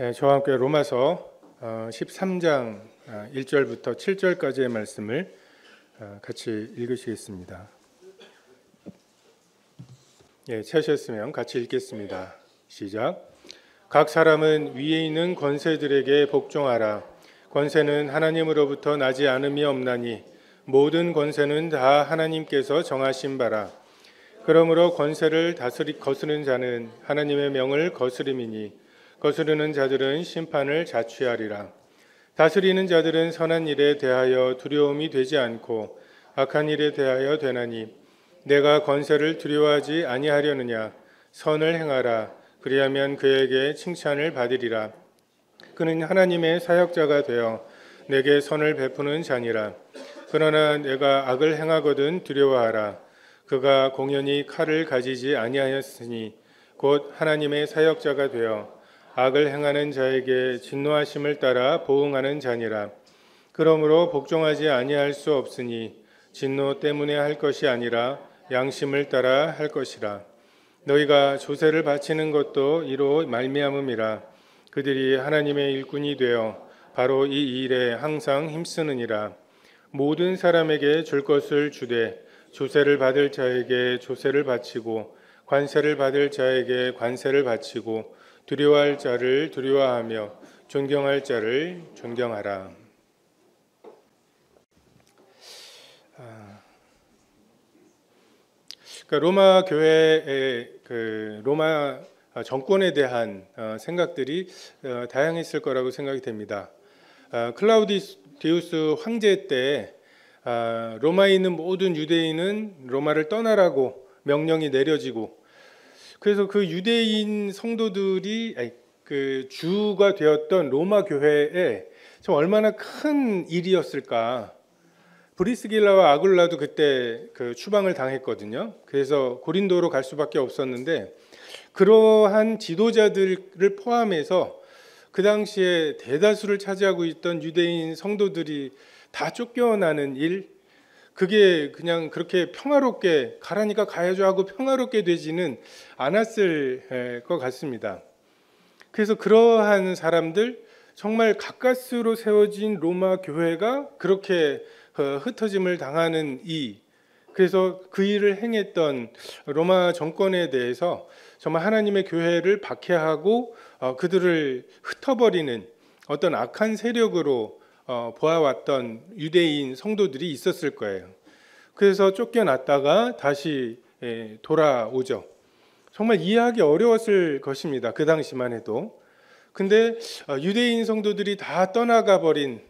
저와 함께 로마서 13장 1절부터 7절까지의 말씀을 같이 읽으시겠습니다. 찾으셨으면 같이 읽겠습니다. 시작. 각 사람은 위에 있는 권세들에게 복종하라. 권세는 하나님으로부터 나지 않음이 없나니 모든 권세는 다 하나님께서 정하신 바라. 그러므로 권세를 거스르는 자는 하나님의 명을 거스름이니 거스르는 자들은 심판을 자취하리라. 다스리는 자들은 선한 일에 대하여 두려움이 되지 않고 악한 일에 대하여 되나니 내가 권세를 두려워하지 아니하려느냐. 선을 행하라. 그리하면 그에게 칭찬을 받으리라. 그는 하나님의 사역자가 되어 내게 선을 베푸는 자니라. 그러나 내가 악을 행하거든 두려워하라. 그가 공연히 칼을 가지지 아니하였으니 곧 하나님의 사역자가 되어 악을 행하는 자에게 진노하심을 따라 보응하는 자니라. 그러므로 복종하지 아니할 수 없으니 진노 때문에 할 것이 아니라 양심을 따라 할 것이라. 너희가 조세를 바치는 것도 이로 말미암음이라. 그들이 하나님의 일꾼이 되어 바로 이 일에 항상 힘쓰느니라. 모든 사람에게 줄 것을 주되 조세를 받을 자에게 조세를 바치고 관세를 받을 자에게 관세를 바치고 두려워할 자를 두려워하며 존경할 자를 존경하라. 그러니까 로마 교회의 로마 정권에 대한 생각들이 다양했을 거라고 생각이 됩니다. 클라우디우스 황제 때 로마에 있는 모든 유대인은 로마를 떠나라고 명령이 내려지고, 그래서 그 유대인 성도들이 그 주가 되었던 로마 교회에 좀 얼마나 큰 일이었을까. 브리스길라와 아굴라도 그때 그 추방을 당했거든요. 그래서 고린도로 갈 수밖에 없었는데, 그러한 지도자들을 포함해서 그 당시에 대다수를 차지하고 있던 유대인 성도들이 다 쫓겨나는 일, 그게 그냥 그렇게 평화롭게 가라니까 가야죠 하고 평화롭게 되지는 않았을 것 같습니다. 그래서 그러한 사람들, 정말 가까스로 세워진 로마 교회가 그렇게 흩어짐을 당하는 그래서 그 일을 행했던 로마 정권에 대해서 정말 하나님의 교회를 박해하고 그들을 흩어버리는 어떤 악한 세력으로 보아왔던 유대인 성도들이 있었을 거예요. 그래서 쫓겨났다가 다시 돌아오죠. 정말 이해하기 어려웠을 것입니다. 그 당시만 해도. 근데 유대인 성도들이 다 떠나가 버린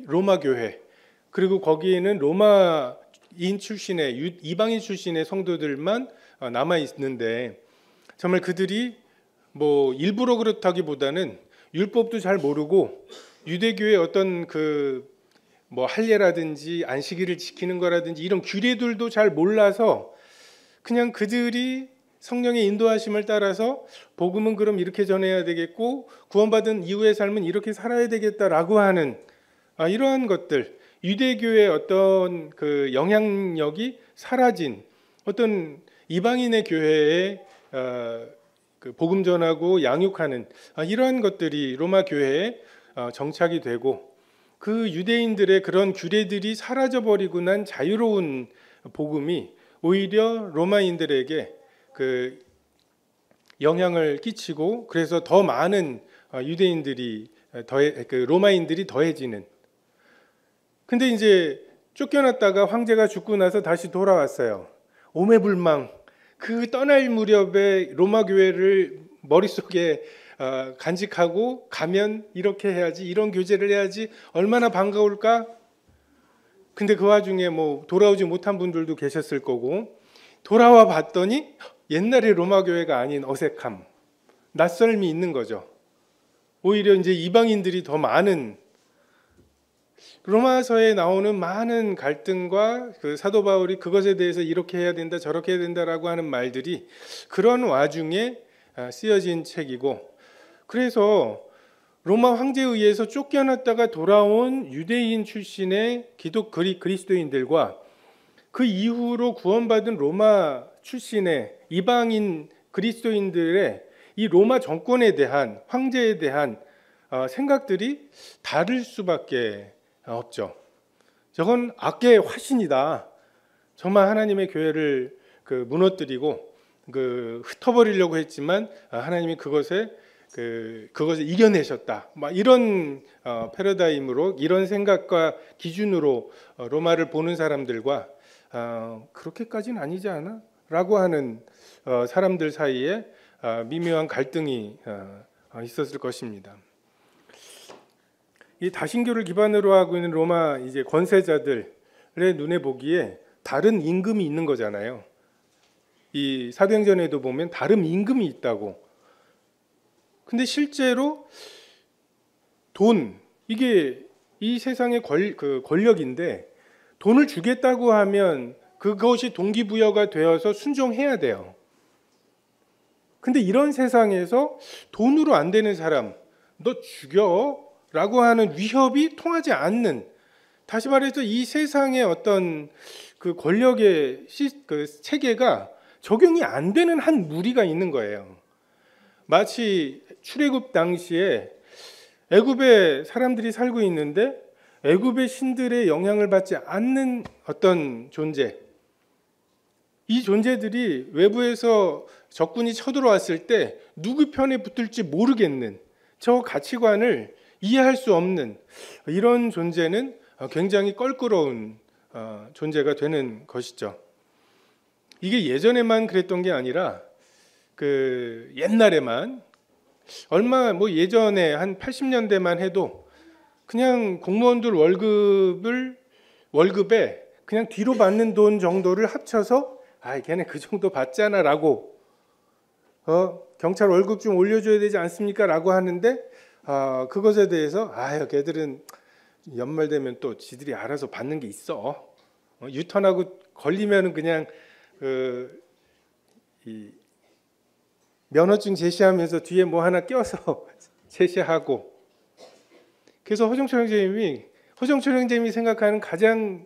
로마 교회, 그리고 거기에는 로마인 출신의 이방인 출신의 성도들만 남아 있는데, 정말 그들이 뭐 일부러 그렇다기보다는 율법도 잘 모르고 유대교의 어떤 뭐 할례라든지 안식일을 지키는 거라든지 이런 규례들도 잘 몰라서 그냥 그들이 성령의 인도하심을 따라서 복음은 그럼 이렇게 전해야 되겠고 구원받은 이후의 삶은 이렇게 살아야 되겠다라고 하는 이러한 것들, 유대교의 어떤 그 영향력이 사라진 어떤 이방인의 교회에 그 복음 전하고 양육하는 이러한 것들이 로마 교회에 정착이 되고, 그 유대인들의 그런 규례들이 사라져버리고 난 자유로운 복음이 오히려 로마인들에게 그 영향을 끼치고, 그래서 더 많은 로마인들이 더해지는. 근데 이제 쫓겨났다가 황제가 죽고 나서 다시 돌아왔어요. 오매불망 그 떠날 무렵에 로마 교회를 머릿속에 간직하고 가면 이렇게 해야지, 이런 교제를 해야지, 얼마나 반가울까. 근데 그 와중에 뭐 돌아오지 못한 분들도 계셨을 거고, 돌아와 봤더니 옛날의 로마 교회가 아닌 어색함, 낯설미 있는 거죠. 오히려 이제 이방인들이 더 많은, 로마서에 나오는 많은 갈등과 그 사도 바울이 그것에 대해서 이렇게 해야 된다 저렇게 해야 된다라고 하는 말들이 그런 와중에 쓰여진 책이고, 그래서 로마 황제에 의해서 쫓겨났다가 돌아온 유대인 출신의 그리스도인들과 그 이후로 구원받은 로마 출신의 이방인 그리스도인들의 이 로마 정권에 대한, 황제에 대한 생각들이 다를 수밖에 없죠. 저건 악의 화신이다. 정말 하나님의 교회를 무너뜨리고 흩어버리려고 했지만 하나님이 그것을 이겨내셨다. 막 이런 패러다임으로, 이런 생각과 기준으로 로마를 보는 사람들과 그렇게까지는 아니지 않아? 라고 하는 사람들 사이에 미묘한 갈등이 있었을 것입니다. 이 다신교를 기반으로 하고 있는 로마 이제 권세자들의 눈에 보기에 다른 임금이 있는 거잖아요. 이 사도행전에도 보면 다른 임금이 있다고. 근데 실제로 돈, 이게 이 세상의 권력인데 돈을 주겠다고 하면 그것이 동기부여가 되어서 순종해야 돼요. 근데 이런 세상에서 돈으로 안 되는 사람, 너 죽여 라고 하는 위협이 통하지 않는, 다시 말해서 이 세상의 어떤 권력의 체계가 적용이 안 되는 한 무리가 있는 거예요. 마치 출애굽 당시에 애굽에 사람들이 살고 있는데 애굽의 신들의 영향을 받지 않는 어떤 존재, 이 존재들이 외부에서 적군이 쳐들어왔을 때 누구 편에 붙을지 모르겠는, 저 가치관을 이해할 수 없는 이런 존재는 굉장히 껄끄러운 존재가 되는 것이죠. 이게 예전에만 그랬던 게 아니라 옛날에만, 예전에 한 80년대만 해도 그냥 공무원들 월급에 그냥 뒤로 받는 돈 정도를 합쳐서 걔네 그 정도 받잖아 라고, 경찰 월급 좀 올려줘야 되지 않습니까? 라고 하는데 그것에 대해서 걔들은 연말 되면 또 지들이 알아서 받는 게 있어. 유턴하고 걸리면은 그냥 이 면허증 제시하면서 뒤에 뭐 하나 껴서 제시하고. 그래서 허정철 형제님이 생각하는 가장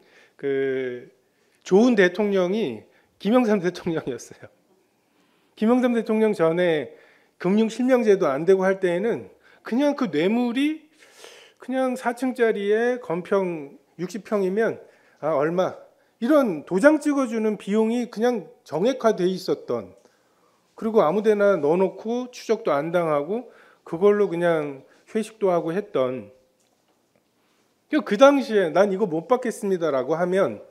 좋은 대통령이 김영삼 대통령이었어요. 김영삼 대통령 전에 금융실명제도 안 되고 할 때에는 그냥 그 뇌물이 그냥 4층짜리에 건평 60평이면 얼마, 이런 도장 찍어주는 비용이 그냥 정액화돼 있었던, 그리고 아무데나 넣어놓고 추적도 안 당하고 그걸로 그냥 회식도 하고 했던, 그 당시에 난 이거 못 받겠습니다라고 하면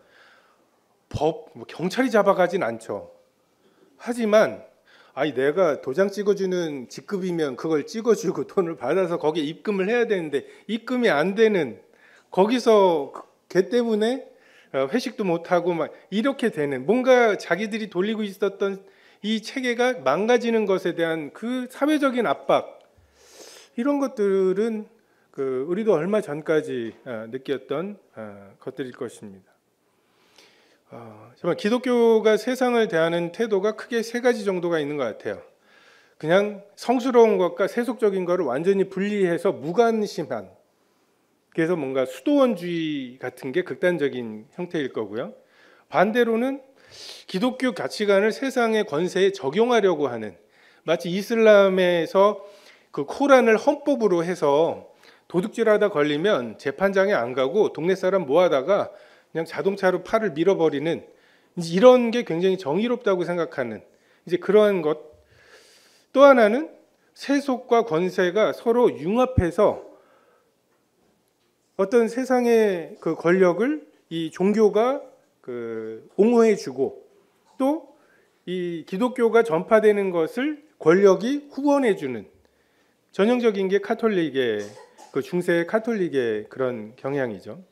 경찰이 잡아가진 않죠. 하지만 내가 도장 찍어주는 직급이면 그걸 찍어주고 돈을 받아서 거기에 입금을 해야 되는데 입금이 안 되는, 거기서 걔 때문에 회식도 못하고 막 이렇게 되는, 뭔가 자기들이 돌리고 있었던 이 체계가 망가지는 것에 대한 그 사회적인 압박, 이런 것들은 우리도 얼마 전까지 느꼈던 것들일 것입니다. 정말 기독교가 세상을 대하는 태도가 크게 세 가지 정도가 있는 것 같아요. 그냥 성스러운 것과 세속적인 것을 완전히 분리해서 무관심한, 그래서 뭔가 수도원주의 같은 게 극단적인 형태일 거고요. 반대로는 기독교 가치관을 세상의 권세에 적용하려고 하는, 마치 이슬람에서 그 코란을 헌법으로 해서 도둑질하다 걸리면 재판장에 안 가고 동네 사람 모아다가 그냥 자동차로 팔을 밀어버리는, 이런 게 굉장히 정의롭다고 생각하는 이제 그러한 것. 또 하나는 세속과 권세가 서로 융합해서 어떤 세상의 그 권력을 이 종교가 옹호해주고, 또 이 기독교가 전파되는 것을 권력이 후원해주는, 전형적인 게 카톨릭의 중세 카톨릭의 그런 경향이죠.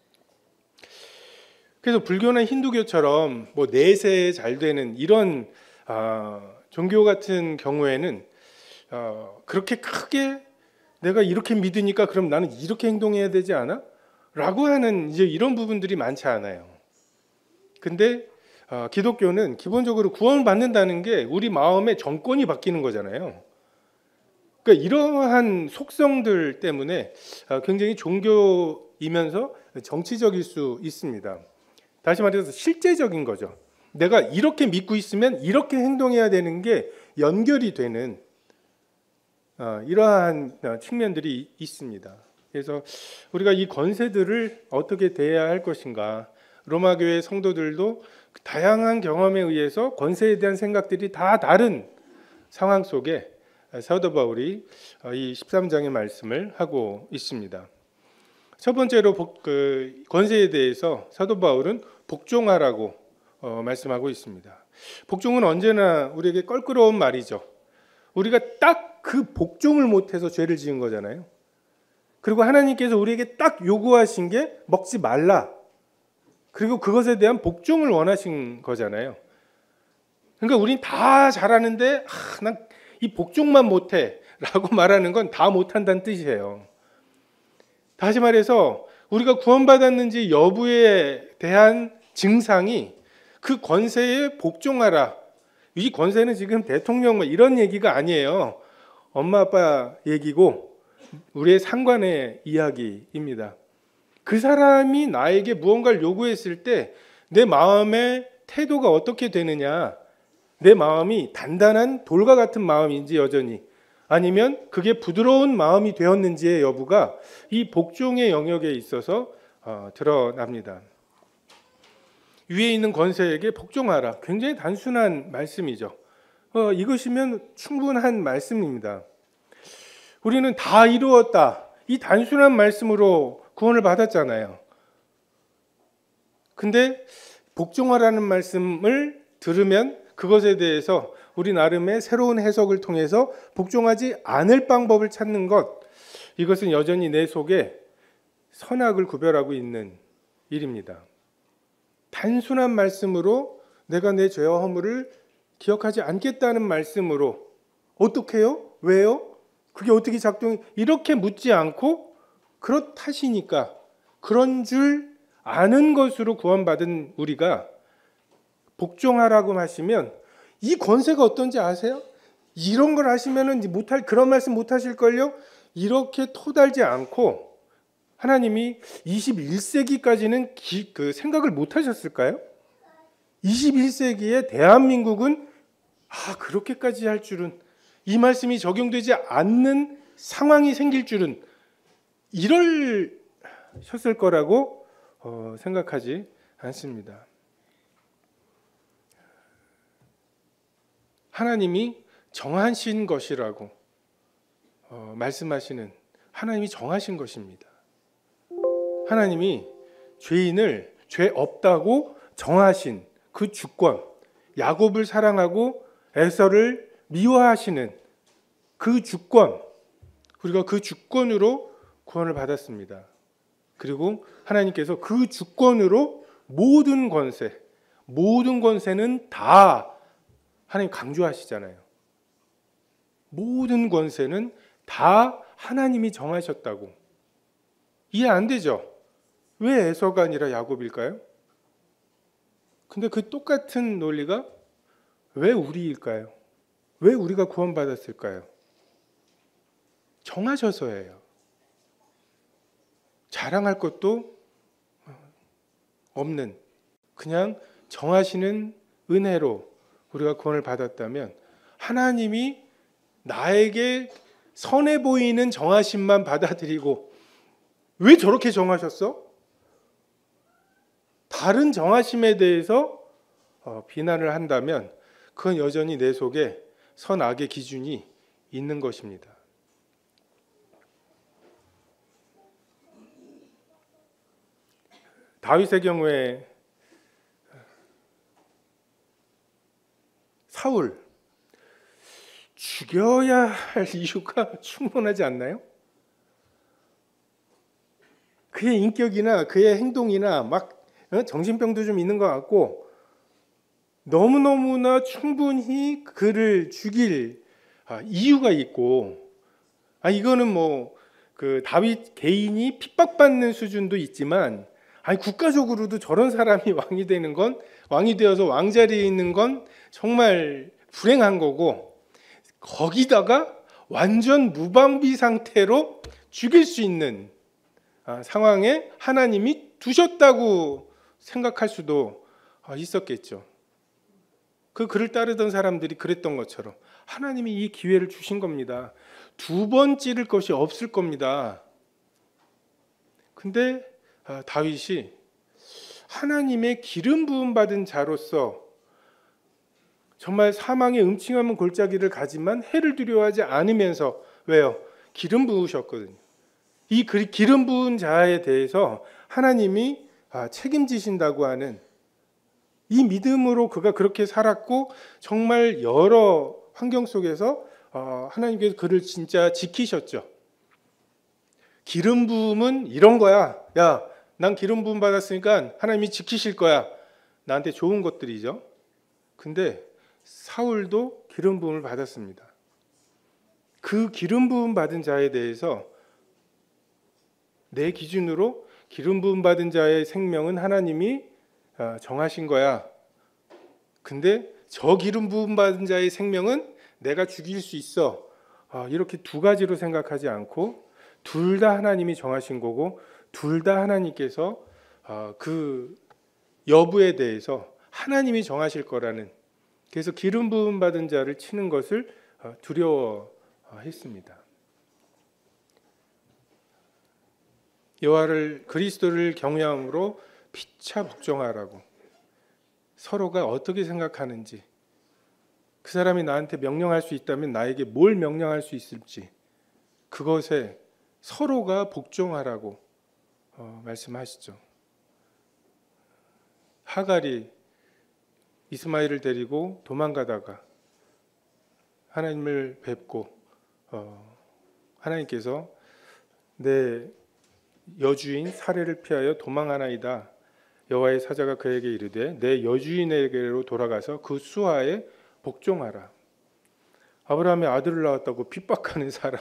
그래서 불교나 힌두교처럼 내세에 잘 되는 이런 종교 같은 경우에는 그렇게 크게 내가 이렇게 믿으니까 그럼 나는 이렇게 행동해야 되지 않아? 라고 하는 이제 이런 부분들이 많지 않아요. 근데 기독교는 기본적으로 구원을 받는다는 게 우리 마음의 정권이 바뀌는 거잖아요. 그러니까 이러한 속성들 때문에 굉장히 종교이면서 정치적일 수 있습니다. 다시 말해서 실제적인 거죠. 내가 이렇게 믿고 있으면 이렇게 행동해야 되는 게 연결이 되는, 이러한 측면들이 있습니다. 그래서 우리가 이 권세들을 어떻게 대해야 할 것인가, 로마 교회 성도들도 다양한 경험에 의해서 권세에 대한 생각들이 다 다른 상황 속에 사도 바울이 이 13장의 말씀을 하고 있습니다. 첫 번째로 권세에 대해서 사도 바울은 복종하라고 말씀하고 있습니다. 복종은 언제나 우리에게 껄끄러운 말이죠. 우리가 딱 그 복종을 못해서 죄를 지은 거잖아요. 그리고 하나님께서 우리에게 딱 요구하신 게 먹지 말라. 그리고 그것에 대한 복종을 원하신 거잖아요. 그러니까 우린 다 잘하는데 난 이 복종만 못해 라고 말하는 건 다 못한다는 뜻이에요. 다시 말해서 우리가 구원받았는지 여부에 대한 증상이 그 권세에 복종하라. 이 권세는 지금 대통령 이런 얘기가 아니에요. 엄마 아빠 얘기고 우리의 상관의 이야기입니다. 그 사람이 나에게 무언가를 요구했을 때 내 마음의 태도가 어떻게 되느냐, 내 마음이 단단한 돌과 같은 마음인지 여전히, 아니면 그게 부드러운 마음이 되었는지의 여부가 이 복종의 영역에 있어서 드러납니다. 위에 있는 권세에게 복종하라. 굉장히 단순한 말씀이죠. 이것이면 충분한 말씀입니다. 우리는 다 이루었다. 이 단순한 말씀으로 구원을 받았잖아요. 근데 복종하라는 말씀을 들으면 그것에 대해서 우리 나름의 새로운 해석을 통해서 복종하지 않을 방법을 찾는 것, 이것은 여전히 내 속에 선악을 구별하고 있는 일입니다. 단순한 말씀으로 내가 내 죄와 허물을 기억하지 않겠다는 말씀으로 어떻게 해요? 왜요? 그게 어떻게 작동이? 이렇게 묻지 않고 그렇다시니까 그런 줄 아는 것으로 구원받은 우리가 복종하라고 하시면 이 권세가 어떤지 아세요? 이런 걸 하시면은 못할, 그런 말씀 못 하실걸요? 이렇게 토달지 않고 하나님이 21세기까지는 그 생각을 못 하셨을까요? 21세기에 대한민국은 그렇게까지 할 줄은, 이 말씀이 적용되지 않는 상황이 생길 줄은, 이러셨을 거라고 생각하지 않습니다. 하나님이 정하신 것이라고 말씀하시는, 하나님이 정하신 것입니다. 하나님이 죄인을 죄 없다고 정하신 그 주권, 야곱을 사랑하고 에서를 미워하시는 그 주권, 우리가 그 주권으로 구원을 받았습니다. 그리고 하나님께서 그 주권으로 모든 권세는 다 하나님 강조하시잖아요. 모든 권세는 다 하나님이 정하셨다고. 이해 안 되죠? 왜 에서가 아니라 야곱일까요? 근데 그 똑같은 논리가 왜 우리일까요? 왜 우리가 구원받았을까요? 정하셔서예요. 자랑할 것도 없는, 그냥 정하시는 은혜로 우리가 구원을 받았다면 하나님이 나에게 선해 보이는 정하심만 받아들이고, 왜 저렇게 정하셨어? 다른 정하심에 대해서 비난을 한다면 그건 여전히 내 속에 선악의 기준이 있는 것입니다. 다윗의 경우에 사울 죽여야 할 이유가 충분하지 않나요? 그의 인격이나 그의 행동이나 막 정신병도 좀 있는 것 같고, 너무너무나 충분히 그를 죽일 이유가 있고, 이거는 뭐 그 다윗 개인이 핍박받는 수준도 있지만, 국가적으로도 저런 사람이 왕이 되는 건, 왕이 되어서 왕자리에 있는 건 정말 불행한 거고, 거기다가 완전 무방비 상태로 죽일 수 있는 상황에 하나님이 두셨다고 생각할 수도 있었겠죠. 그 글을 따르던 사람들이 그랬던 것처럼 하나님이 이 기회를 주신 겁니다. 두 번 찌를 것이 없을 겁니다. 근데 다윗이 하나님의 기름 부음 받은 자로서 정말 사망의 음침한 골짜기를 가지만 해를 두려워하지 않으면서, 왜요? 기름 부으셨거든요. 이 기름 부은 자에 대해서 하나님이 책임지신다고 하는 이 믿음으로 그가 그렇게 살았고, 정말 여러 환경 속에서 하나님께서 그를 진짜 지키셨죠. 기름 부음은 이런 거야. 야, 난 기름 부음 받았으니까 하나님이 지키실 거야. 나한테 좋은 것들이죠. 근데 사울도 기름 부음을 받았습니다. 그 기름 부음 받은 자에 대해서 내 기준으로 기름 부음 받은 자의 생명은 하나님이 정하신 거야. 근데 저 기름 부음 받은 자의 생명은 내가 죽일 수 있어. 이렇게 두 가지로 생각하지 않고 둘 다 하나님이 정하신 거고, 둘 다 하나님께서 그 여부에 대해서 하나님이 정하실 거라는, 그래서 기름 부음 받은 자를 치는 것을 두려워했습니다. 여호와를, 그리스도를 경외함으로 피차 복종하라고. 서로가 어떻게 생각하는지, 그 사람이 나한테 명령할 수 있다면 나에게 뭘 명령할 수 있을지, 그것에 서로가 복종하라고 말씀하시죠. 하갈이 이스마엘을 데리고 도망가다가 하나님을 뵙고 하나님께서 내 여주인 사례를 피하여 도망하나이다. 여호와의 사자가 그에게 이르되 내 여주인에게로 돌아가서 그 수하에 복종하라. 아브라함의 아들을 낳았다고 핍박하는 사람,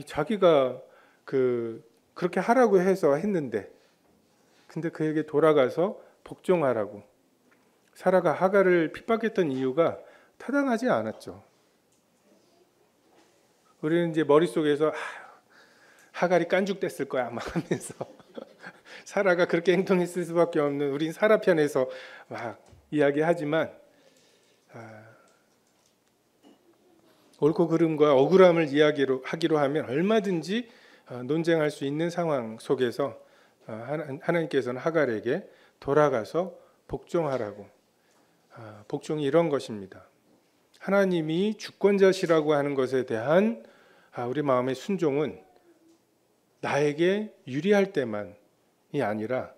자기가 그렇게 하라고 해서 했는데, 근데 그에게 돌아가서 복종하라고. 사라가 하갈을 핍박했던 이유가 타당하지 않았죠. 우리는 이제 머릿속에서 하갈이 깐죽댔을 거야 막 하면서 사라가 그렇게 행동했을 수밖에 없는, 우린 사라 편에서 막 이야기하지만 옳고 그름과 억울함을 이야기하기로 하면 얼마든지 논쟁할 수 있는 상황 속에서 하나님께서는 하갈에게 돌아가서 복종하라고. 복종이 이런 것입니다. 하나님이 주권자시라고 하는 것에 대한 우리 마음의 순종은 나에게 유리할 때만이 아니라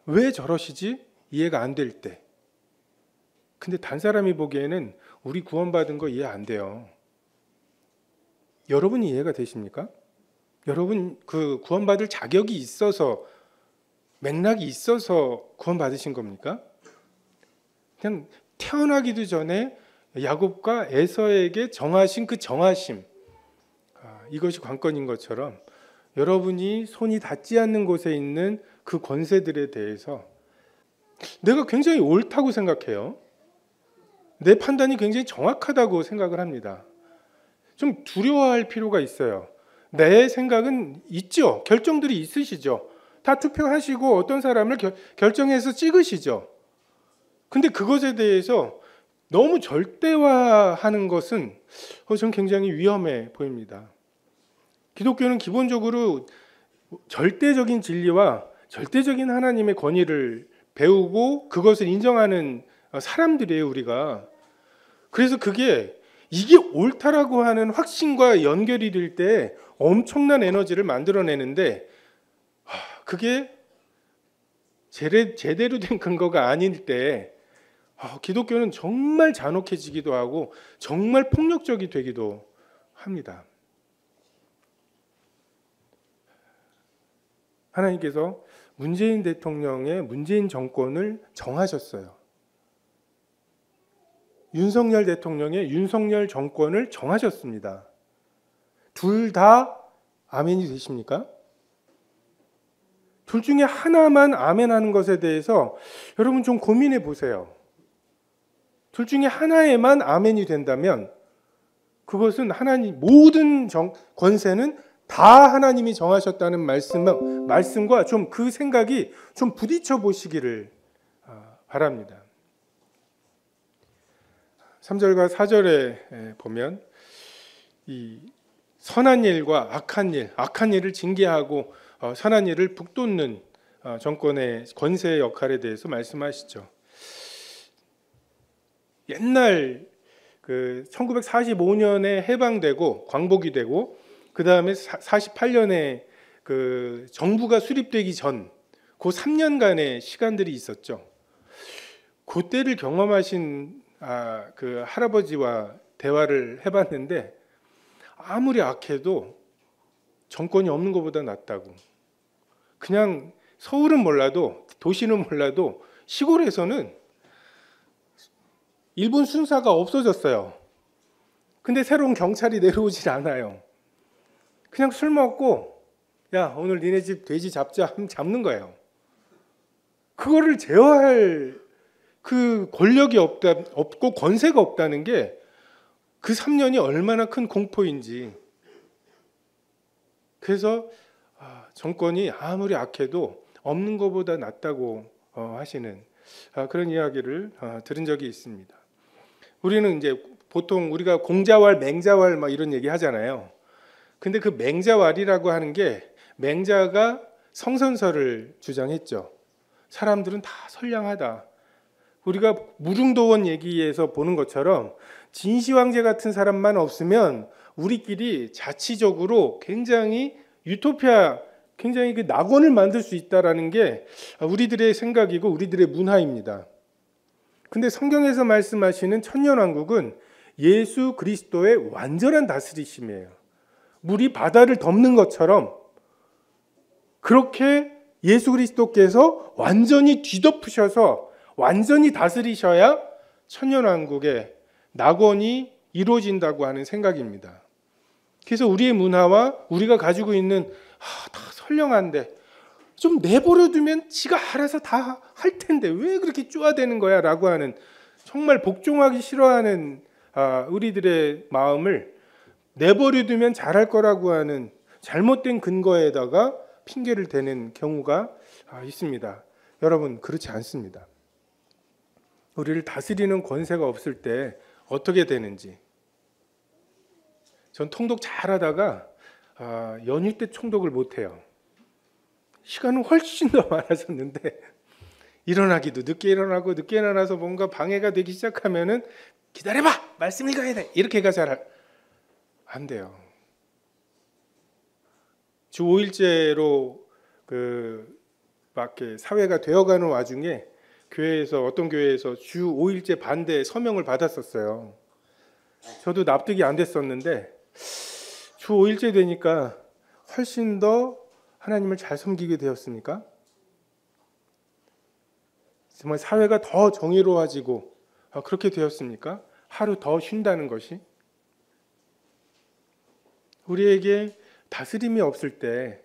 왜 저러시지? 이해가 안 될 때. 근데 단 사람이 보기에는 우리 구원받은 거 이해 안 돼요. 여러분 이해가 되십니까? 여러분 그 구원받을 자격이 있어서, 맥락이 있어서 구원받으신 겁니까? 그냥 태어나기도 전에 야곱과 에서에게 정하신 그 정하심, 이것이 관건인 것처럼 여러분이 손이 닿지 않는 곳에 있는 그 권세들에 대해서 내가 굉장히 옳다고 생각해요. 내 판단이 굉장히 정확하다고 생각을 합니다. 좀 두려워할 필요가 있어요. 내 생각은 있죠. 결정들이 있으시죠. 다 투표하시고 어떤 사람을 결정해서 찍으시죠. 근데 그것에 대해서 너무 절대화하는 것은 저는 굉장히 위험해 보입니다. 기독교는 기본적으로 절대적인 진리와 절대적인 하나님의 권위를 배우고 그것을 인정하는 사람들이에요, 우리가. 그래서 이게 옳다라고 하는 확신과 연결이 될 때 엄청난 에너지를 만들어내는데, 그게 제대로 된 근거가 아닐 때 기독교는 정말 잔혹해지기도 하고 정말 폭력적이 되기도 합니다. 하나님께서 문재인 대통령의 문재인 정권을 정하셨어요. 윤석열 대통령의 윤석열 정권을 정하셨습니다. 둘 다 아멘이 되십니까? 둘 중에 하나만 아멘하는 것에 대해서 여러분 좀 고민해 보세요. 둘 중에 하나에만 아멘이 된다면 그것은 하나님 모든 권세는 다 하나님이 정하셨다는 말씀과 좀 그 생각이 좀 부딪혀 보시기를 바랍니다. 3절과 4절에 보면 이 선한 일과 악한 일을 징계하고 선한 일을 북돋는 정권의 권세의 역할에 대해서 말씀하시죠. 옛날 1945년에 해방되고 광복이 되고 그 다음에 48년에 그 정부가 수립되기 전 그 3년간의 시간들이 있었죠. 그때를 경험하신 그 할아버지와 대화를 해봤는데 아무리 악해도 정권이 없는 것보다 낫다고. 그냥 서울은 몰라도 도시는 몰라도 시골에서는 일본 순사가 없어졌어요. 근데 새로운 경찰이 내려오질 않아요. 그냥 술 먹고 야 오늘 니네 집 돼지 잡자 하면 잡는 거예요. 그거를 제어할 그 권력이 없고 권세가 없다는 게 그 3년이 얼마나 큰 공포인지. 그래서 정권이 아무리 악해도 없는 것보다 낫다고 하시는 그런 이야기를 들은 적이 있습니다. 우리는 이제 보통 우리가 공자왈, 맹자왈 막 이런 얘기 하잖아요. 근데 그 맹자왈이라고 하는 게 맹자가 성선설을 주장했죠. 사람들은 다 선량하다. 우리가 무릉도원 얘기에서 보는 것처럼 진시황제 같은 사람만 없으면 우리끼리 자치적으로 굉장히 유토피아, 굉장히 그 낙원을 만들 수 있다라는 게 우리들의 생각이고 우리들의 문화입니다. 근데 성경에서 말씀하시는 천년왕국은 예수 그리스도의 완전한 다스리심이에요. 물이 바다를 덮는 것처럼 그렇게 예수 그리스도께서 완전히 뒤덮으셔서 완전히 다스리셔야 천년왕국의 낙원이 이루어진다고 하는 생각입니다. 그래서 우리의 문화와 우리가 가지고 있는 다 선량한데 좀 내버려 두면 지가 알아서 다 할 텐데 왜 그렇게 쪼아대는 거야 라고 하는 정말 복종하기 싫어하는 우리들의 마음을 내버려 두면 잘할 거라고 하는 잘못된 근거에다가 핑계를 대는 경우가 있습니다. 여러분 그렇지 않습니다. 우리를 다스리는 권세가 없을 때 어떻게 되는지. 전 통독 잘하다가 연휴 때 총독을 못해요. 시간은 훨씬 더 많아졌는데 일어나기도 늦게 일어나고 늦게 일어나서 뭔가 방해가 되기 시작하면은 기다려봐 말씀 읽어야 돼 이렇게가 잘 안 돼요. 주 5일제로 막 사회가 되어가는 와중에 어떤 교회에서 주 5일제 반대 서명을 받았었어요. 저도 납득이 안 됐었는데 주 5일제 되니까 훨씬 더 하나님을 잘 섬기게 되었습니까? 정말 사회가 더 정의로워지고 그렇게 되었습니까? 하루 더 쉰다는 것이? 우리에게 다스림이 없을 때,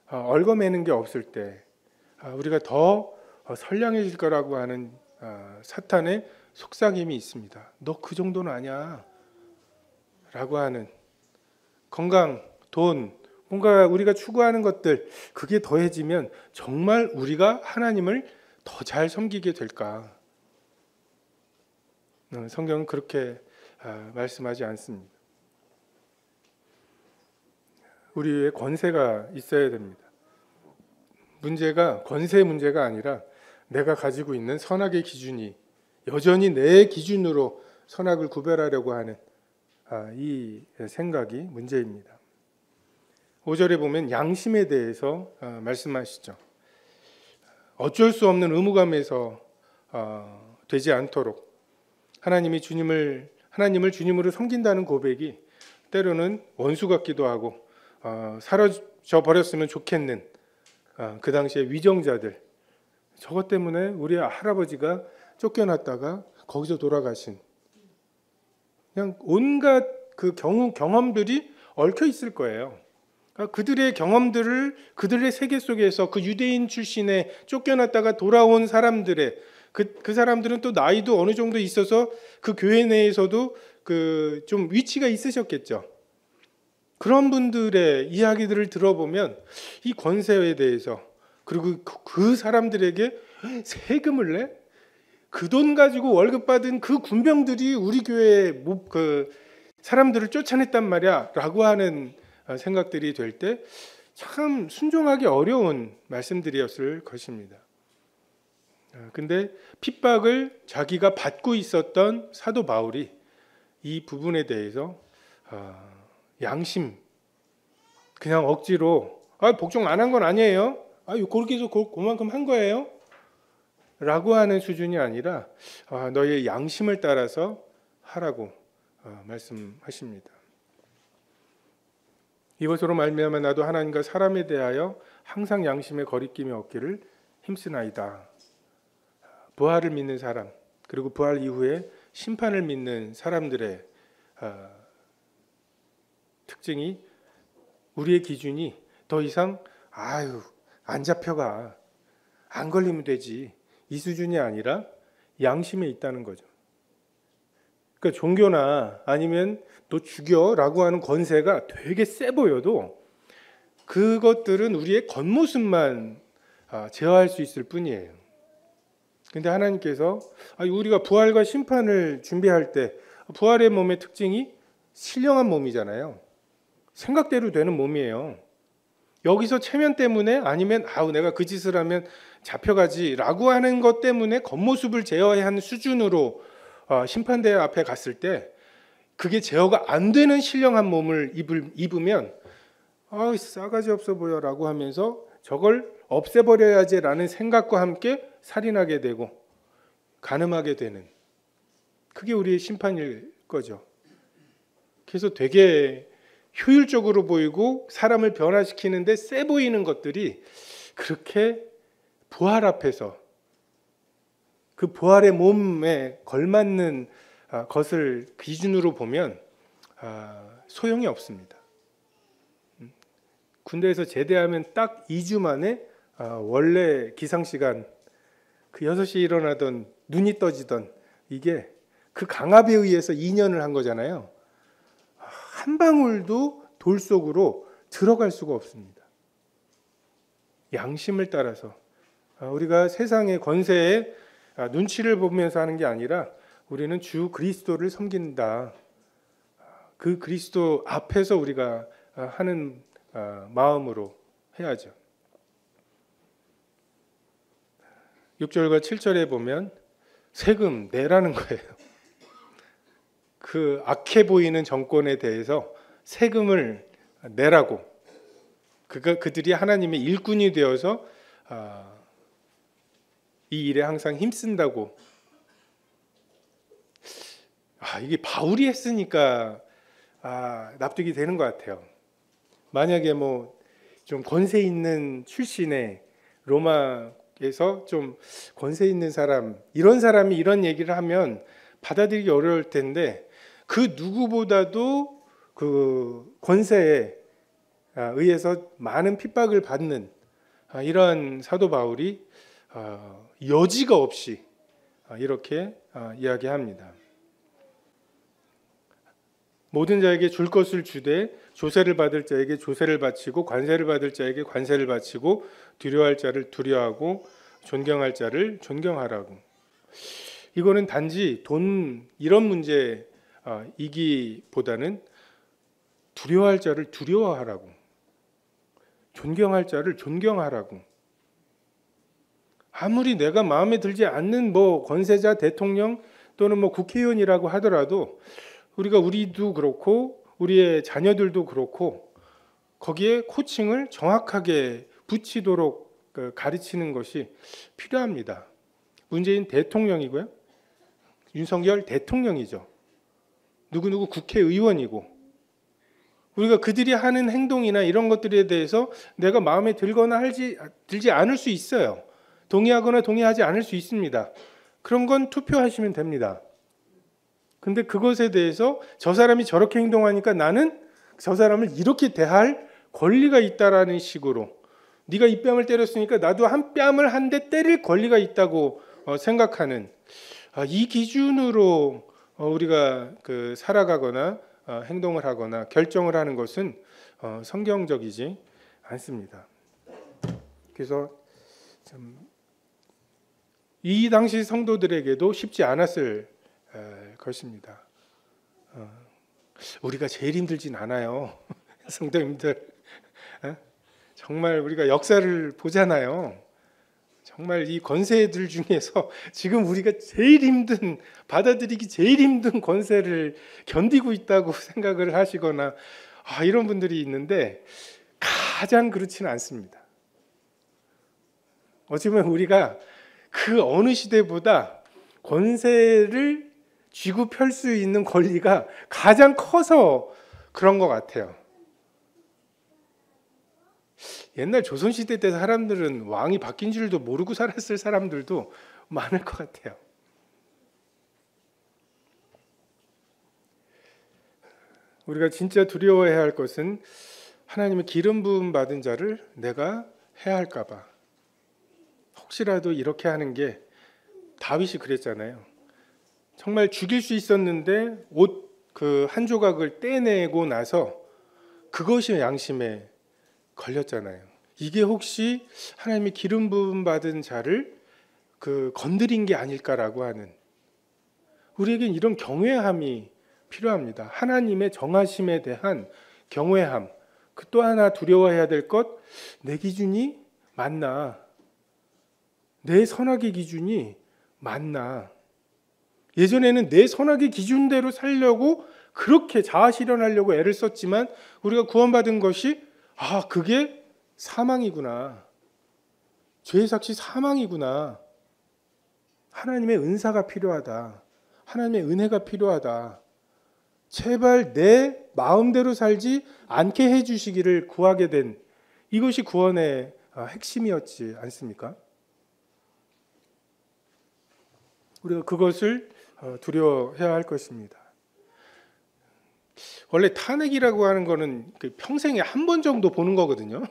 얽어매는 게 없을 때 우리가 더 선량해질 거라고 하는 사탄의 속삭임이 있습니다. 너 그 정도는 아니야 라고 하는 건강, 돈, 뭔가 우리가 추구하는 것들 그게 더해지면 정말 우리가 하나님을 더 잘 섬기게 될까? 성경은 그렇게 말씀하지 않습니다. 우리의 권세가 있어야 됩니다. 문제가 권세 문제가 아니라 내가 가지고 있는 선악의 기준이 여전히 내 기준으로 선악을 구별하려고 하는 이 생각이 문제입니다. 5절에 보면 양심에 대해서 말씀하시죠. 어쩔 수 없는 의무감에서 되지 않도록 하나님을 주님으로 섬긴다는 고백이 때로는 원수 같기도 하고 사라져 버렸으면 좋겠는 그 당시에 위정자들, 저것 때문에 우리 할아버지가 쫓겨났다가 거기서 돌아가신, 그냥 온갖 그 경험들이 얽혀 있을 거예요. 그러니까 그들의 경험들을 그들의 세계 속에서 그 유대인 출신에 쫓겨났다가 돌아온 사람들의 그 사람들은 또 나이도 어느 정도 있어서 그 교회 내에서도 그 좀 위치가 있으셨겠죠. 그런 분들의 이야기들을 들어보면 이 권세에 대해서, 그리고 그 사람들에게 세금을 내? 그 돈 가지고 월급 받은 그 군병들이 우리 교회 그 사람들을 쫓아냈단 말이야 라고 하는 생각들이 될 때 참 순종하기 어려운 말씀들이었을 것입니다. 근데 핍박을 자기가 받고 있었던 사도 바울이 이 부분에 대해서 양심, 그냥 억지로 복종 안 한 건 아니에요, 그렇게 해서 그만큼 한 거예요 라고 하는 수준이 아니라 너의 양심을 따라서 하라고 말씀하십니다. 이것으로 말미암아 나도 하나님과 사람에 대하여 항상 양심의 거리낌이 없기를 힘쓰나이다. 부활을 믿는 사람, 그리고 부활 이후에 심판을 믿는 사람들의 특징이, 우리의 기준이 더 이상 안 잡혀가, 안 걸리면 되지, 이 수준이 아니라 양심에 있다는 거죠. 그러니까 종교나 아니면 너 죽여라고 하는 권세가 되게 세 보여도 그것들은 우리의 겉모습만 제어할 수 있을 뿐이에요. 근데 하나님께서 우리가 부활과 심판을 준비할 때, 부활의 몸의 특징이 신령한 몸이잖아요. 생각대로 되는 몸이에요. 여기서 체면 때문에, 아니면 내가 그 짓을 하면 잡혀가지라고 하는 것 때문에 겉모습을 제어해야 하는 수준으로 심판대 앞에 갔을 때 그게 제어가 안 되는 신령한 몸을 입으면 싸가지 없어 보여라고 하면서 저걸 없애버려야지라는 생각과 함께 살인하게 되고 간음하게 되는, 그게 우리의 심판일 거죠. 그래서 되게 효율적으로 보이고 사람을 변화시키는데 세 보이는 것들이 그렇게 부활 앞에서 그 부활의 몸에 걸맞는 것을 기준으로 보면 소용이 없습니다. 군대에서 제대하면 딱 2주 만에 원래 기상시간 그 6시에 일어나던 눈이 떠지던 이게 그 강압에 의해서 2년을 한 거잖아요. 한 방울도 돌 속으로 들어갈 수가 없습니다. 양심을 따라서 우리가 세상의 권세에 눈치를 보면서 하는 게 아니라 우리는 주 그리스도를 섬긴다. 그 그리스도 앞에서 우리가 하는 마음으로 해야죠. 6절과 7절에 보면 세금 내라는 거예요. 그 악해 보이는 정권에 대해서 세금을 내라고, 그들이 하나님의 일꾼이 되어서 이 일에 항상 힘쓴다고. 이게 바울이 했으니까 납득이 되는 것 같아요. 만약에 좀 권세 있는 출신의 로마에서 좀 권세 있는 사람, 이런 사람이 이런 얘기를 하면 받아들이기 어려울 텐데, 그 누구보다도 그 권세에 의해서 많은 핍박을 받는 이러한 사도 바울이 여지가 없이 이렇게 이야기합니다. 모든 자에게 줄 것을 주되 조세를 받을 자에게 조세를 바치고 관세를 받을 자에게 관세를 바치고 두려워할 자를 두려워하고 존경할 자를 존경하라고. 이거는 단지 돈 이런 문제이기보다는 두려워할 자를 두려워하라고, 존경할 자를 존경하라고. 아무리 내가 마음에 들지 않는 권세자, 대통령 또는 국회의원이라고 하더라도 우리도 그렇고 우리의 자녀들도 그렇고 거기에 코칭을 정확하게 붙이도록 가르치는 것이 필요합니다. 문재인 대통령이고요, 윤석열 대통령이죠. 누구누구 국회의원이고, 우리가 그들이 하는 행동이나 이런 것들에 대해서 내가 마음에 들거나 들지 않을 수 있어요. 동의하거나 동의하지 않을 수 있습니다. 그런 건 투표하시면 됩니다. 근데 그것에 대해서 저 사람이 저렇게 행동하니까 나는 저 사람을 이렇게 대할 권리가 있다라는 식으로, 네가 이 뺨을 때렸으니까 나도 한 뺨을 한 대 때릴 권리가 있다고 생각하는 이 기준으로 우리가 살아가거나 행동을 하거나 결정을 하는 것은 성경적이지 않습니다. 그래서 참 이 당시 성도들에게도 쉽지 않았을 것입니다. 우리가 제일 힘들진 않아요. 성도님들, 정말 우리가 역사를 보잖아요. 정말 이 권세들 중에서 지금 우리가 제일 힘든, 받아들이기 제일 힘든 권세를 견디고 있다고 생각을 하시거나 이런 분들이 있는데, 가장 그렇지는 않습니다. 어쩌면 우리가 그 어느 시대보다 권세를 쥐고 펼 수 있는 권리가 가장 커서 그런 것 같아요. 옛날 조선시대 때 사람들은 왕이 바뀐 줄도 모르고 살았을 사람들도 많을 것 같아요. 우리가 진짜 두려워해야 할 것은 하나님의 기름 부음 받은 자를 내가 해야 할까 봐. 혹시라도 이렇게 하는 게, 다윗이 그랬잖아요. 정말 죽일 수 있었는데 옷 그 한 조각을 떼내고 나서 그것이 양심에 걸렸잖아요. 이게 혹시 하나님의 기름 부음 받은 자를 건드린 게 아닐까라고 하는, 우리에겐 이런 경외함이 필요합니다. 하나님의 정하심에 대한 경외함. 또 하나 두려워해야 될 것, 내 기준이 맞나? 내 선악의 기준이 맞나? 예전에는 내 선악의 기준대로 살려고 그렇게 자아실현하려고 애를 썼지만, 우리가 구원받은 것이 그게 사망이구나. 죄의 삭시 사망이구나. 하나님의 은사가 필요하다. 하나님의 은혜가 필요하다. 제발 내 마음대로 살지 않게 해주시기를 구하게 된, 이것이 구원의 핵심이었지 않습니까? 우리가 그것을 두려워해야 할 것입니다. 원래 탄핵이라고 하는 거는 평생에 한 번 정도 보는 거거든요.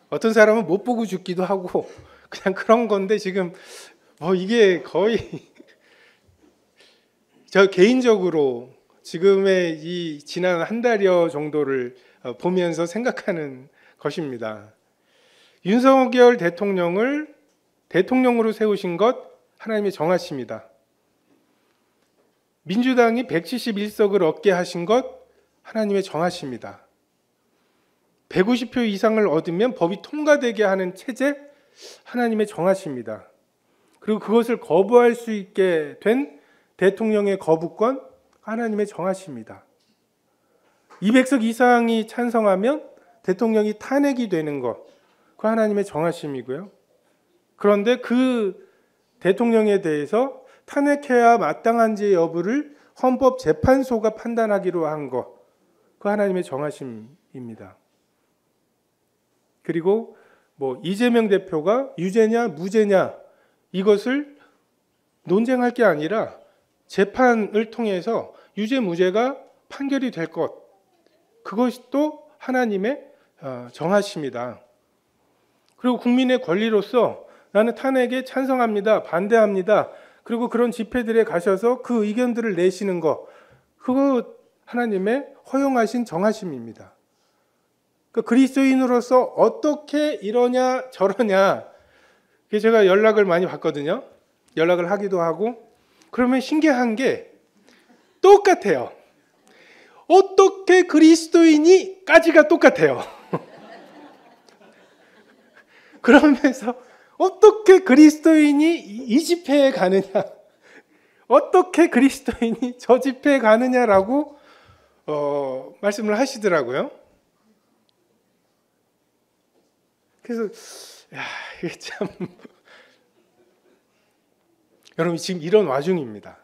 어떤 사람은 못 보고 죽기도 하고 그냥 그런 건데, 지금 이게 거의 저 개인적으로 지금의 이 지난 한 달여 정도를 보면서 생각하는 것입니다. 윤석열 대통령을 대통령으로 세우신 것 하나님의 정하십니다. 민주당이 171석을 얻게 하신 것 하나님의 정하십니다. 150표 이상을 얻으면 법이 통과되게 하는 체제 하나님의 정하십니다. 그리고 그것을 거부할 수 있게 된 대통령의 거부권 하나님의 정하십니다. 200석 이상이 찬성하면 대통령이 탄핵이 되는 것, 그 하나님의 정하심이고요. 그런데 그 대통령에 대해서 탄핵해야 마땅한지 여부를 헌법재판소가 판단하기로 한 것, 그 하나님의 정하심입니다. 그리고 이재명 대표가 유죄냐 무죄냐 이것을 논쟁할 게 아니라 재판을 통해서 유죄 무죄가 판결이 될 것, 그것이 또 하나님의 정하심이다. 그리고 국민의 권리로서 나는 탄핵에 찬성합니다, 반대합니다, 그리고 그런 집회들에 가셔서 그 의견들을 내시는 것, 그거 하나님의 허용하신 정하심입니다. 그러니까 그리스도인으로서 어떻게 이러냐 저러냐, 제가 연락을 많이 받거든요. 연락을 하기도 하고. 그러면 신기한 게 똑같아요. 어떻게 그리스도인이 까지가 똑같아요. 그러면서 어떻게 그리스도인이 이 집회에 가느냐, 어떻게 그리스도인이 저 집회에 가느냐라고 말씀을 하시더라고요. 그래서 이게 참 여러분, 지금 이런 와중입니다.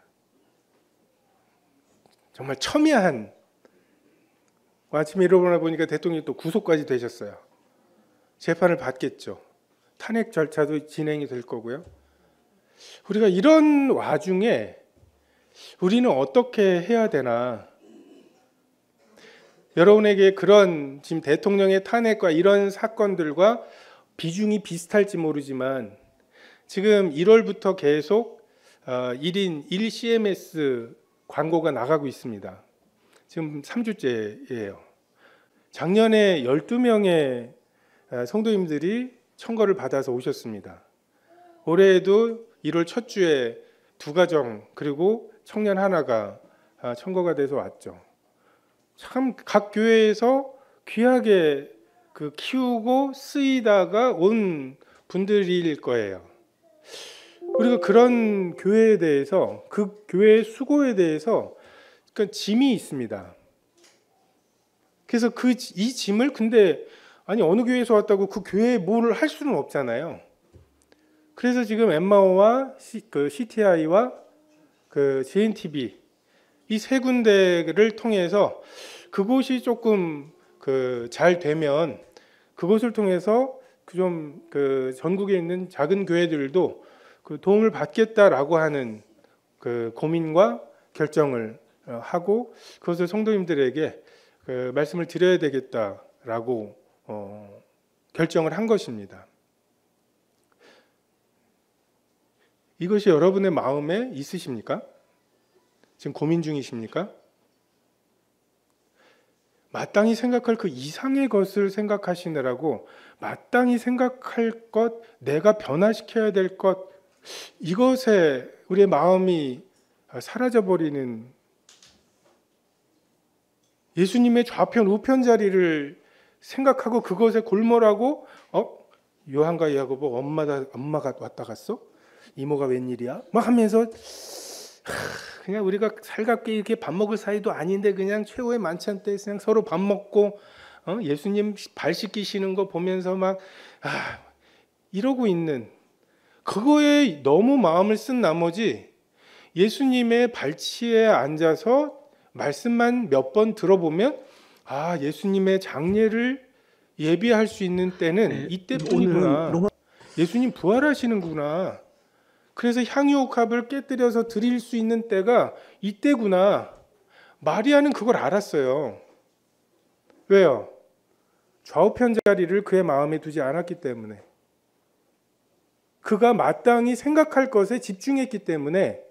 정말 첨예한, 아침에 일어나 보니까 대통령이 또 구속까지 되셨어요. 재판을 받겠죠. 탄핵 절차도 진행이 될 거고요. 우리가 이런 와중에 우리는 어떻게 해야 되나? 여러분에게 그런 지금 대통령의 탄핵과 이런 사건들과 비중이 비슷할지 모르지만, 지금 1월부터 계속 1인 1CMS 광고가 나가고 있습니다. 지금 3주째예요. 작년에 12명의 성도님들이 청거를 받아서 오셨습니다. 올해에도 1월 첫 주에 2가정 그리고 청년 하나가 청거가 돼서 왔죠. 참 각 교회에서 귀하게 키우고 쓰이다가 온 분들일 거예요. 우리가 그런 교회에 대해서, 그 교회의 수고에 대해서 그러니까 짐이 있습니다. 그래서 이 짐을 근데 아니 어느 교회에서 왔다고 그 교회에 뭘 할 수는 없잖아요. 그래서 지금 엠마오와 CTI와 JNTB 이 세 군데를 통해서 그곳이 조금 잘 되면 그것을 통해서 좀 전국에 있는 작은 교회들도 도움을 받겠다라고 하는 고민과 결정을 하고 그것을 성도님들에게 말씀을 드려야 되겠다라고 결정을 한 것입니다. 이것이 여러분의 마음에 있으십니까? 지금 고민 중이십니까? 마땅히 생각할 그 이상의 것을 생각하시느라고 마땅히 생각할 것, 내가 변화시켜야 될 것, 이것에 우리의 마음이 사라져버리는 예수님의 좌편 우편 자리를 생각하고 그것에 골몰하고 요한과 야고보 엄마가 왔다 갔어? 이모가 웬일이야? 막 하면서 그냥 우리가 살갑게 이렇게 밥 먹을 사이도 아닌데 그냥 최후의 만찬 때 그냥 서로 밥 먹고 예수님 발 씻기시는 거 보면서 막 이러고 있는 그거에 너무 마음을 쓴 나머지 예수님의 발치에 앉아서 말씀만 몇 번 들어보면 예수님의 장례를 예비할 수 있는 때는 이때뿐이구나. 예수님 부활하시는구나. 그래서 향유옥합을 깨뜨려서 드릴 수 있는 때가 이때구나. 마리아는 그걸 알았어요. 왜요? 좌우편 자리를 그의 마음에 두지 않았기 때문에. 그가 마땅히 생각할 것에 집중했기 때문에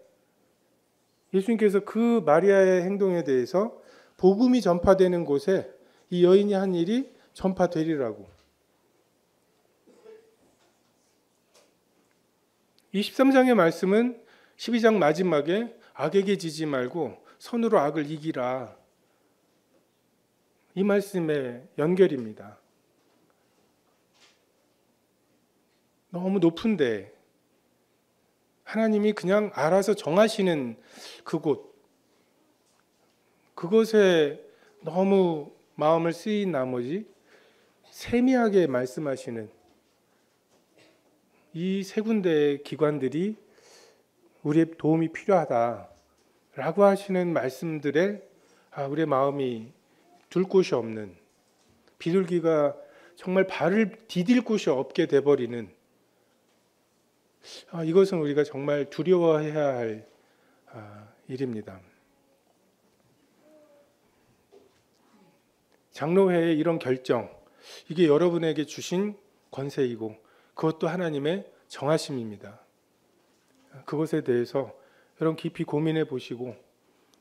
예수님께서 그 마리아의 행동에 대해서 복음이 전파되는 곳에 이 여인이 한 일이 전파되리라고. 23장의 말씀은 12장 마지막에 악에게 지지 말고 선으로 악을 이기라. 이 말씀의 연결입니다. 너무 높은데 하나님이 그냥 알아서 정하시는 그곳에 너무 마음을 쓰인 나머지 세미하게 말씀하시는 이 세 군데의 기관들이 우리의 도움이 필요하다라고 하시는 말씀들에 우리의 마음이 둘 곳이 없는, 비둘기가 정말 발을 디딜 곳이 없게 돼버리는, 이것은 우리가 정말 두려워해야 할 일입니다. 장로회의 이런 결정, 이게 여러분에게 주신 권세이고 그것도 하나님의 정하심입니다. 그것에 대해서 여러분 깊이 고민해 보시고,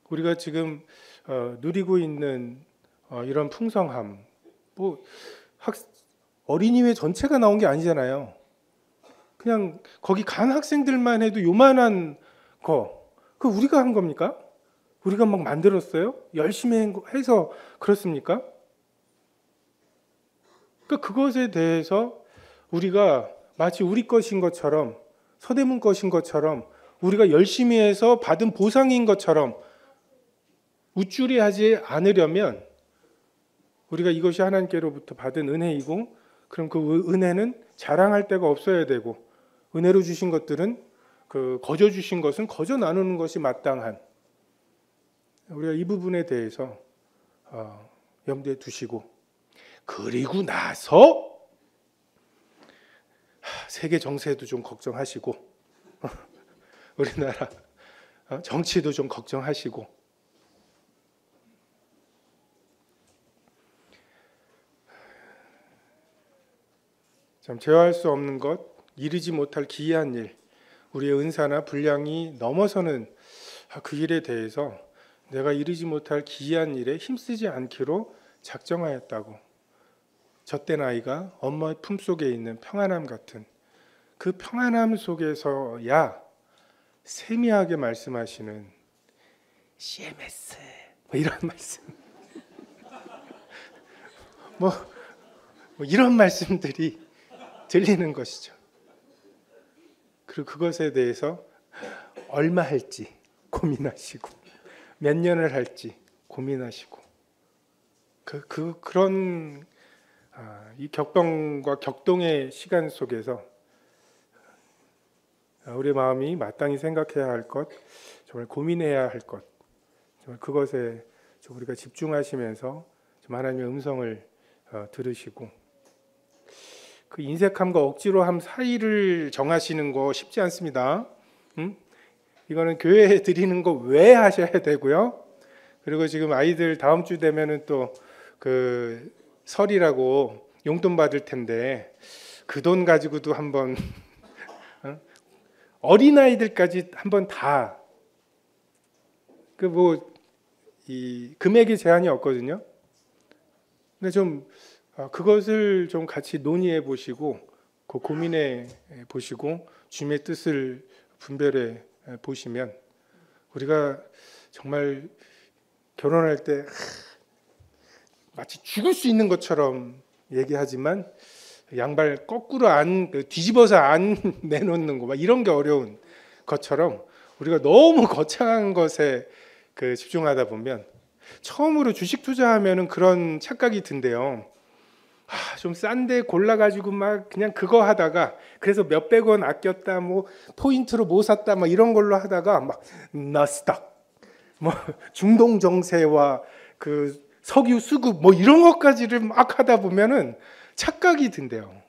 우리가 지금 누리고 있는 이런 풍성함, 어린이회 전체가 나온 게 아니잖아요. 그냥 거기 간 학생들만 해도 요만한 그 우리가 한 겁니까? 우리가 막 만들었어요? 열심히 해서 그렇습니까? 그것에 대해서 우리가 마치 우리 것인 것처럼, 서대문 것인 것처럼, 우리가 열심히 해서 받은 보상인 것처럼 우쭐해하지 않으려면 우리가 이것이 하나님께로부터 받은 은혜이고, 그럼 그 은혜는 자랑할 데가 없어야 되고, 은혜로 주신 것들은 거저 주신 것은 거저 나누는 것이 마땅한, 우리가 이 부분에 대해서 염두에 두시고, 그리고 나서 세계 정세도 좀 걱정하시고 우리나라 정치도 좀 걱정하시고, 참 제어할 수 없는 것, 이르지 못할 기이한 일, 우리의 은사나 분량이 넘어서는 그 일에 대해서 내가 이르지 못할 기이한 일에 힘쓰지 않기로 작정하였다고. 젖된 아이가 엄마의 품속에 있는 평안함 같은 그 평안함 속에서야 세미하게 말씀하시는 CMS 뭐 이런 말씀 뭐 이런 말씀들이 들리는 것이죠. 그리고 그것에 대해서 얼마 할지 고민하시고 몇 년을 할지 고민하시고 그런 이 격동과 격동의 시간 속에서 우리 마음이 마땅히 생각해야 할 것, 정말 고민해야 할 것, 정말 그것에 좀 우리가 집중하시면서 좀 하나님의 음성을 들으시고 그 인색함과 억지로함 사이를 정하시는 거 쉽지 않습니다. 이거는 교회에 드리는 거 왜 하셔야 되고요. 그리고 지금 아이들 다음 주 되면은 또 그 설이라고 용돈 받을 텐데 그 돈 가지고도 한번 어린아이들까지 한번 다 그 뭐 이 금액이 제한이 없거든요. 근데 좀 그것을 좀 같이 논의해 보시고 고민해 보시고 주님의 뜻을 분별해 보시면 우리가 정말 결혼할 때 마치 죽을 수 있는 것처럼 얘기하지만 양발 거꾸로 뒤집어서 안 내놓는 거 막 이런 게 어려운 것처럼 우리가 너무 거창한 것에 집중하다 보면 처음으로 주식 투자하면은 그런 착각이 든대요. 좀 싼데 골라가지고 막 그냥 그거 하다가 그래서 몇백 원 아꼈다 뭐 포인트로 뭐 샀다 막 이런 걸로 하다가 막 나스닥 뭐 중동 정세와 그 석유 수급 뭐 이런 것까지를 막 하다 보면은 착각이 든대요.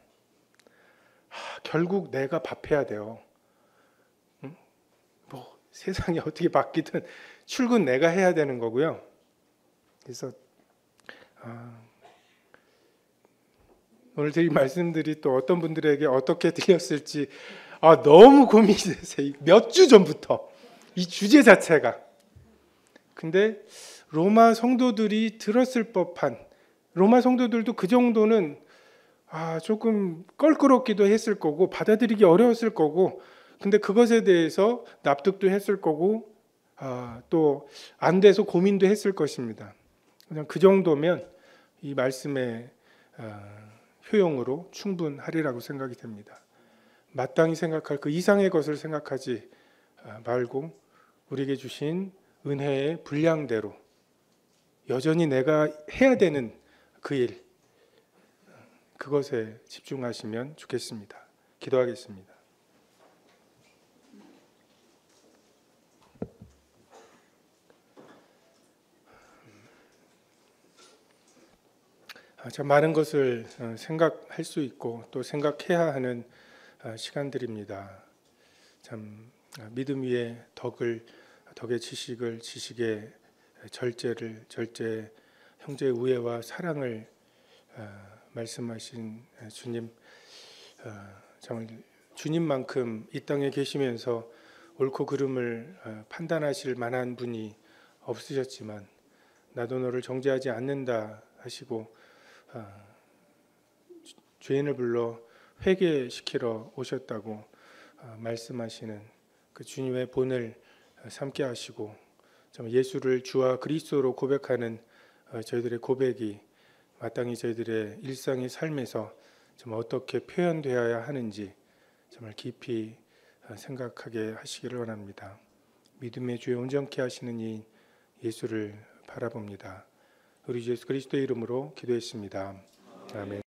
결국 내가 밥해야 돼요. 뭐 세상이 어떻게 바뀌든 출근 내가 해야 되는 거고요. 그래서 오늘 드린 말씀들이 또 어떤 분들에게 어떻게 들렸을지 너무 고민이 되세요. 몇 주 전부터 이 주제 자체가. 근데 로마 성도들이 들었을 법한, 로마 성도들도 그 정도는 조금 껄끄럽기도 했을 거고 받아들이기 어려웠을 거고, 근데 그것에 대해서 납득도 했을 거고 또 안 돼서 고민도 했을 것입니다. 그냥 그 정도면 이 말씀의 효용으로 충분하리라고 생각이 됩니다. 마땅히 생각할 그 이상의 것을 생각하지 말고 우리에게 주신 은혜의 분량대로 여전히 내가 해야 되는 그 일, 그것에 집중하시면 좋겠습니다. 기도하겠습니다. 참 많은 것을 생각할 수 있고 또 생각해야 하는 시간들입니다. 참 믿음 위에 덕의 지식을, 지식의 절제, 형제의 우애와 사랑을 말씀하신 주님, 정말 주님만큼 이 땅에 계시면서 옳고 그름을 판단하실 만한 분이 없으셨지만 나도 너를 정죄하지 않는다 하시고 죄인을 불러 회개시키러 오셨다고 말씀하시는 그 주님의 본을 삼게 하시고 예수를 주와 그리스도로 고백하는 저희들의 고백이 마땅히 저희들의 일상의 삶에서 어떻게 표현되어야 하는지 정말 깊이 생각하게 하시기를 원합니다. 믿음의 주에 온전케 하시는 이 예수를 바라봅니다. 우리 주 예수 그리스도의 이름으로 기도했습니다. 아멘.